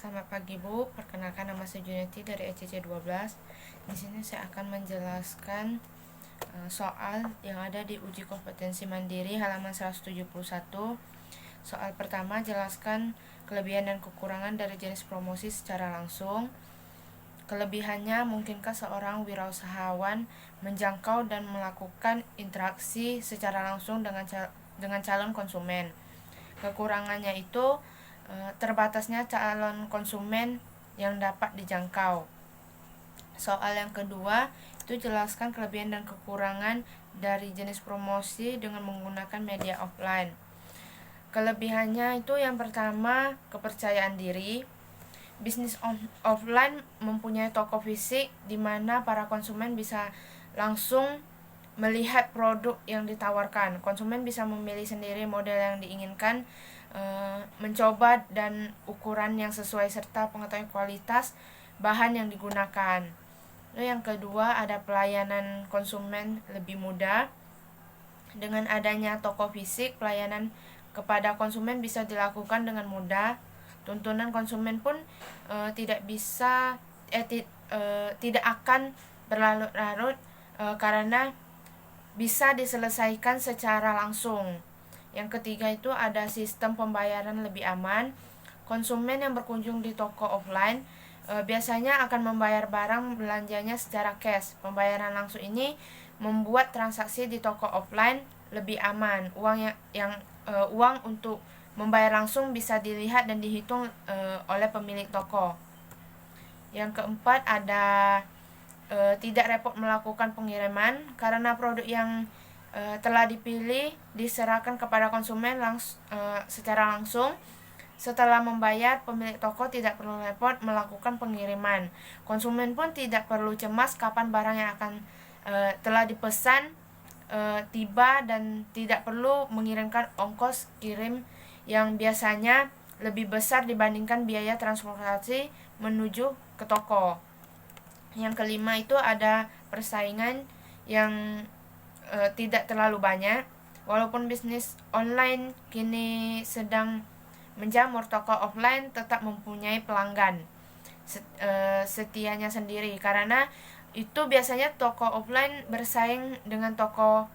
Selamat pagi Bu, perkenalkan nama saya Juneti dari ECC 12. Di sini saya akan menjelaskan soal yang ada di uji kompetensi mandiri halaman 171. Soal pertama, jelaskan kelebihan dan kekurangan dari jenis promosi secara langsung. Kelebihannya, mungkinkah seorang wirausahawan menjangkau dan melakukan interaksi secara langsung dengan calon konsumen. Kekurangannya itu terbatasnya calon konsumen yang dapat dijangkau. Soal yang kedua, itu jelaskan kelebihan dan kekurangan dari jenis promosi dengan menggunakan media offline. Kelebihannya itu yang pertama, kepercayaan diri. Bisnis offline mempunyai toko fisik di mana para konsumen bisa langsung melihat produk yang ditawarkan. Konsumen bisa memilih sendiri model yang diinginkan, mencoba dan ukuran yang sesuai serta pengetahuan kualitas bahan yang digunakan. Lalu yang kedua, ada pelayanan konsumen lebih mudah. Dengan adanya toko fisik, pelayanan kepada konsumen bisa dilakukan dengan mudah. Tuntunan konsumen pun tidak akan berlarut-larut karena bisa diselesaikan secara langsung. Yang ketiga itu ada sistem pembayaran lebih aman. Konsumen yang berkunjung di toko offline biasanya akan membayar barang belanjanya secara cash. Pembayaran langsung ini membuat transaksi di toko offline lebih aman. Uang untuk membayar langsung bisa dilihat dan dihitung oleh pemilik toko. Yang keempat ada tidak repot melakukan pengiriman karena produk yang telah dipilih diserahkan kepada konsumen secara langsung. Setelah membayar, pemilik toko tidak perlu repot melakukan pengiriman. Konsumen pun tidak perlu cemas kapan barang yang akan telah dipesan tiba dan tidak perlu mengirimkan ongkos kirim yang biasanya lebih besar dibandingkan biaya transportasi menuju ke toko. Yang kelima itu ada persaingan yang tidak terlalu banyak. Walaupun bisnis online kini sedang menjamur, toko offline tetap mempunyai pelanggan setianya sendiri, karena itu biasanya toko offline bersaing dengan toko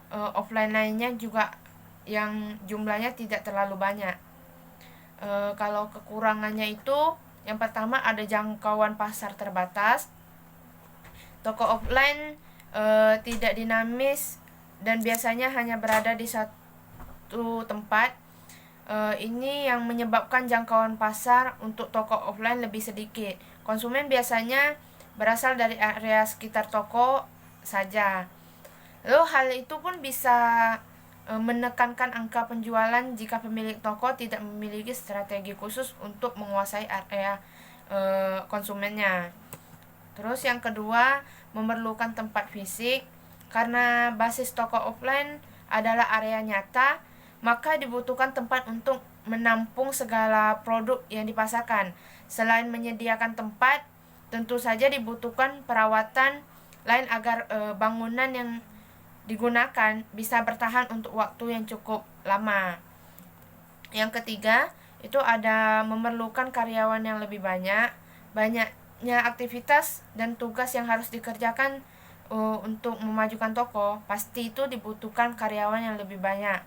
offline lainnya juga yang jumlahnya tidak terlalu banyak. Kalau kekurangannya itu yang pertama ada jangkauan pasar terbatas. Toko offline tidak dinamis dan biasanya hanya berada di satu tempat. Ini yang menyebabkan jangkauan pasar untuk toko offline lebih sedikit. Konsumen biasanya berasal dari area sekitar toko saja. Lalu hal itu pun bisa menekankan angka penjualan jika pemilik toko tidak memiliki strategi khusus untuk menguasai area konsumennya. Terus yang kedua, memerlukan tempat fisik. Karena basis toko offline adalah area nyata, maka dibutuhkan tempat untuk menampung segala produk yang dipasarkan. Selain menyediakan tempat, tentu saja dibutuhkan perawatan lain agar bangunan yang digunakan bisa bertahan untuk waktu yang cukup lama. Yang ketiga, itu ada memerlukan karyawan yang lebih banyak. Banyaknya aktivitas dan tugas yang harus dikerjakan untuk memajukan toko, pasti itu dibutuhkan karyawan yang lebih banyak.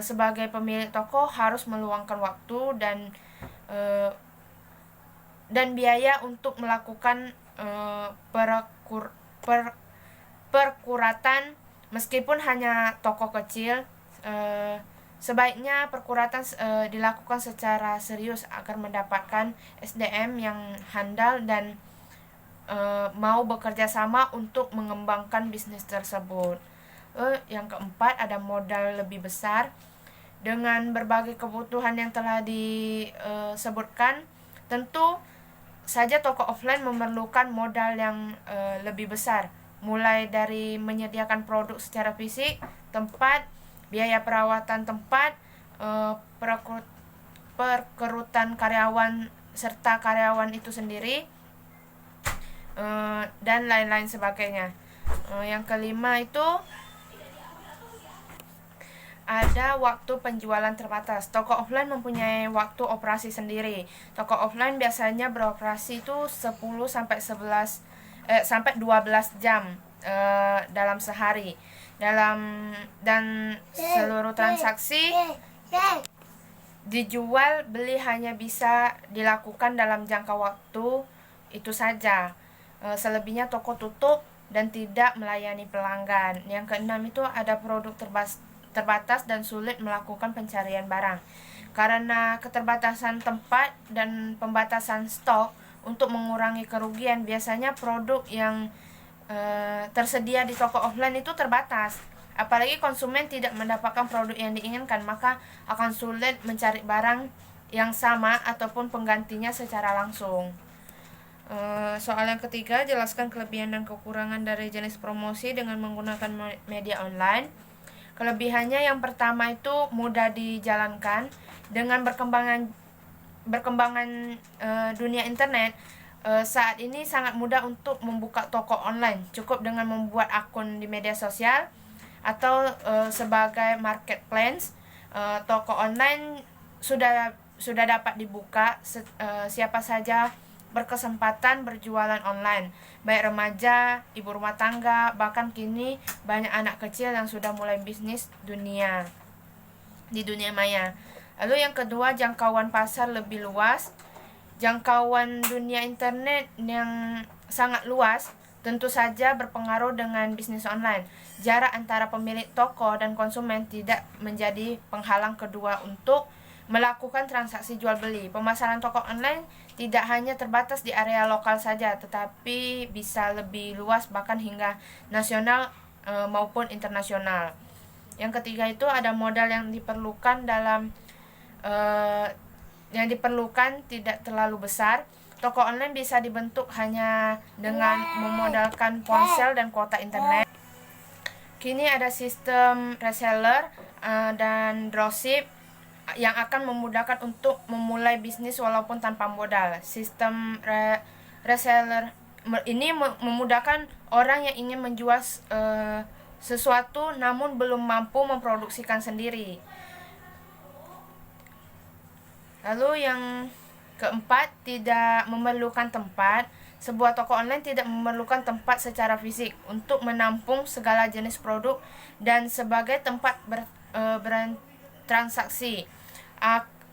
Sebagai pemilik toko harus meluangkan waktu dan biaya untuk melakukan perkuratan. Meskipun hanya toko kecil, sebaiknya perkuratan dilakukan secara serius agar mendapatkan SDM yang handal dan mau bekerja sama untuk mengembangkan bisnis tersebut. Yang keempat ada modal lebih besar. Dengan berbagai kebutuhan yang telah disebutkan, tentu saja toko offline memerlukan modal yang lebih besar, mulai dari menyediakan produk secara fisik, tempat, biaya perawatan tempat, perekrutan karyawan serta karyawan itu sendiri, dan lain-lain sebagainya. Yang kelima itu ada waktu penjualan terbatas. Toko offline mempunyai waktu operasi sendiri. Toko offline biasanya beroperasi itu 10 sampai 12 jam dalam sehari. Dan seluruh transaksi dijual beli hanya bisa dilakukan dalam jangka waktu itu saja. Selebihnya toko tutup dan tidak melayani pelanggan. Yang keenam itu ada produk terbatas dan sulit melakukan pencarian barang. Karena keterbatasan tempat dan pembatasan stok, untuk mengurangi kerugian, biasanya produk yang tersedia di toko offline itu terbatas. Apalagi konsumen tidak mendapatkan produk yang diinginkan, maka akan sulit mencari barang yang sama ataupun penggantinya secara langsung. Soal yang ketiga, jelaskan kelebihan dan kekurangan dari jenis promosi dengan menggunakan media online. Kelebihannya yang pertama itu mudah dijalankan. Dengan berkembangan dunia internet, saat ini sangat mudah untuk membuka toko online. Cukup dengan membuat akun di media sosial atau sebagai marketplace. Toko online sudah dapat dibuka. Siapa saja berkesempatan berjualan online, baik remaja, ibu rumah tangga, bahkan kini banyak anak kecil yang sudah mulai bisnis di dunia maya. Lalu yang kedua, jangkauan pasar lebih luas. Jangkauan dunia internet yang sangat luas tentu saja berpengaruh dengan bisnis online. Jarak antara pemilik toko dan konsumen tidak menjadi penghalang kedua untuk melakukan transaksi jual beli. Pemasaran toko online tidak hanya terbatas di area lokal saja, tetapi bisa lebih luas, bahkan hingga nasional maupun internasional. Yang ketiga itu ada modal yang diperlukan tidak terlalu besar. Toko online bisa dibentuk hanya dengan memodalkan ponsel dan kuota internet. Kini ada sistem reseller dan dropship yang akan memudahkan untuk memulai bisnis walaupun tanpa modal. Sistem reseller ini memudahkan orang yang ingin menjual sesuatu namun belum mampu memproduksikan sendiri. Lalu yang keempat, tidak memerlukan tempat. Sebuah toko online tidak memerlukan tempat secara fisik untuk menampung segala jenis produk dan sebagai tempat bertransaksi.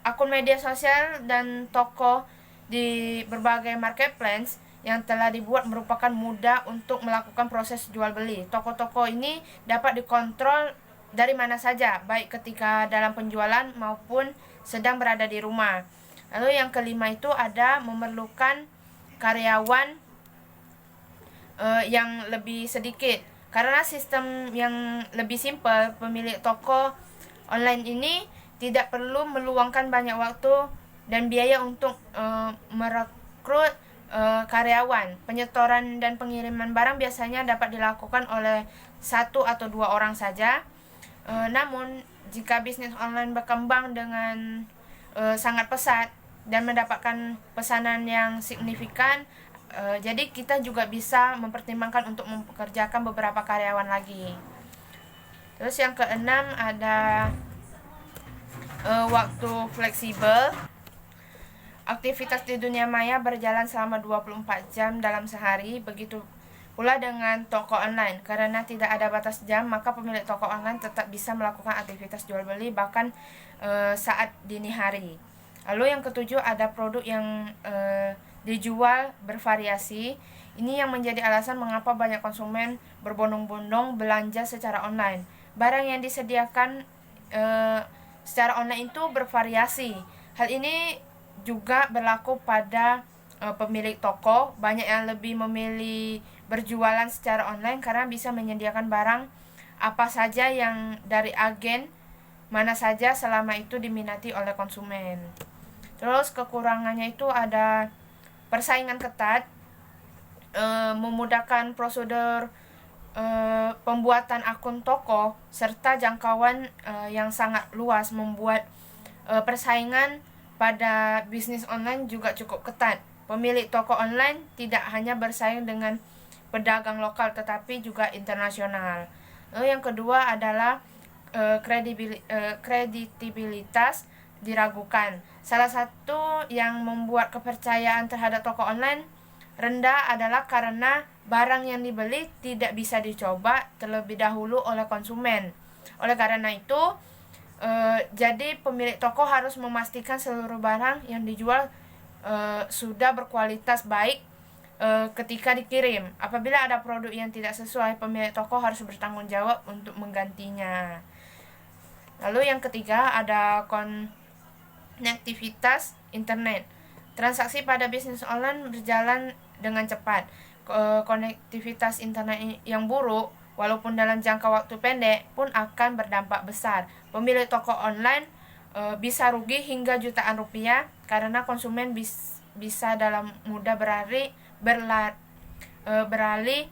Akun media sosial dan toko di berbagai marketplace yang telah dibuat merupakan mudah untuk melakukan proses jual beli. Toko-toko ini dapat dikontrol dari mana saja, baik ketika dalam penjualan maupun sedang berada di rumah. Lalu yang kelima itu ada memerlukan karyawan yang lebih sedikit. Karena sistem yang lebih simpel, pemilik toko online ini tidak perlu meluangkan banyak waktu dan biaya untuk merekrut karyawan. Penyetoran dan pengiriman barang biasanya dapat dilakukan oleh 1 atau 2 orang saja. Namun jika bisnis online berkembang dengan sangat pesat dan mendapatkan pesanan yang signifikan, jadi kita juga bisa mempertimbangkan untuk mempekerjakan beberapa karyawan lagi. Terus yang keenam ada waktu fleksibel. Aktivitas di dunia maya berjalan selama 24 jam dalam sehari. Begitu pula dengan toko online. Karena tidak ada batas jam, maka pemilik toko online tetap bisa melakukan aktivitas jual beli bahkan saat dini hari. Lalu yang ketujuh ada produk yang dijual bervariasi. Ini yang menjadi alasan mengapa banyak konsumen berbondong-bondong belanja secara online. Barang yang disediakan secara online itu bervariasi. Hal ini juga berlaku pada pemilik toko. Banyak yang lebih memilih berjualan secara online karena bisa menyediakan barang apa saja yang dari agen mana saja selama itu diminati oleh konsumen. Terus kekurangannya itu ada persaingan ketat, memudahkan prosedur pembuatan akun toko, serta jangkauan yang sangat luas membuat persaingan pada bisnis online juga cukup ketat. Pemilik toko online tidak hanya bersaing dengan pedagang lokal tetapi juga internasional. Lalu yang kedua adalah kreditibilitas diragukan. Salah satu yang membuat kepercayaan terhadap toko online rendah adalah karena barang yang dibeli tidak bisa dicoba terlebih dahulu oleh konsumen. Oleh karena itu, jadi pemilik toko harus memastikan seluruh barang yang dijual sudah berkualitas baik ketika dikirim. Apabila ada produk yang tidak sesuai, pemilik toko harus bertanggung jawab untuk menggantinya. Lalu yang ketiga ada konektivitas internet. Transaksi pada bisnis online berjalan dengan cepat. Konektivitas internet yang buruk, walaupun dalam jangka waktu pendek, pun akan berdampak besar. Pemilik toko online bisa rugi hingga jutaan rupiah karena konsumen bisa dalam mudah beralih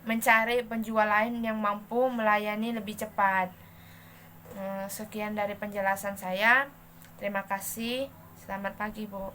mencari penjual lain yang mampu melayani lebih cepat. Sekian dari penjelasan saya. Terima kasih. Selamat pagi, Bu.